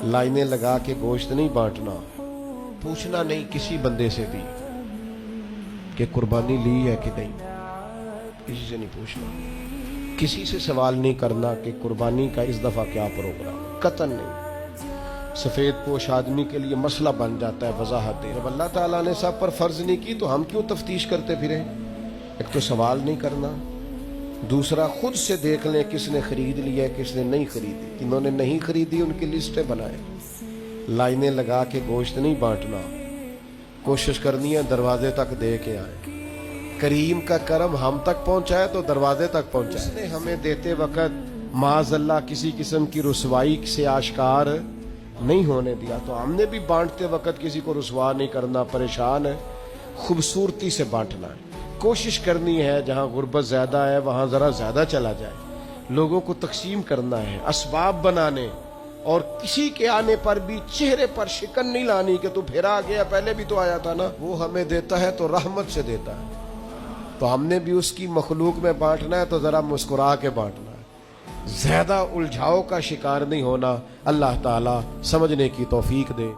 लाइनें लगा के गोश्त नहीं बांटना, पूछना नहीं किसी बंदे से भी कि कुर्बानी ली है कि नहीं, किसी से नहीं पूछना, किसी से सवाल नहीं करना कि कुर्बानी का इस दफा क्या प्रोग्राम, कतन नहीं। सफेद पोश आदमी के लिए मसला बन जाता है वजाहत दे। जब अल्लाह ताला ने सब पर फर्ज नहीं की तो हम क्यों तफ्तीश करते फिरे? एक तो सवाल नहीं करना, दूसरा खुद से देख लें किसने खरीद लिया किसने नहीं खरीदी। इन्होंने नहीं खरीदी उनकी लिस्टें बनाए। लाइनें लगा के गोश्त नहीं बांटना, कोशिश करनी है दरवाजे तक दे के आए। करीम का करम हम तक पहुंचाए तो दरवाजे तक पहुंचाए। उसने हमें देते वक्त माज़अल्लाह किसी किस्म की रुसवाई से आश्कार नहीं होने दिया, तो हमने भी बांटते वक्त किसी को रुसवा नहीं करना, परेशान है, खूबसूरती से बांटना है। कोशिश करनी है जहां गुर्बत ज्यादा है वहां जरा ज्यादा चला जाए, लोगों को तकसीम करना है, असबाब बनाने, और किसी के आने पर भी चेहरे पर शिकन नहीं लानी कि तू फिर आ गया, पहले भी तो आया था ना। वो हमें देता है तो रहमत से देता है, तो हमने भी उसकी मखलूक में बांटना है तो जरा मुस्कुरा के बांटना है, ज्यादा उलझाव का शिकार नहीं होना। अल्लाह ताला समझने की तौफीक दे।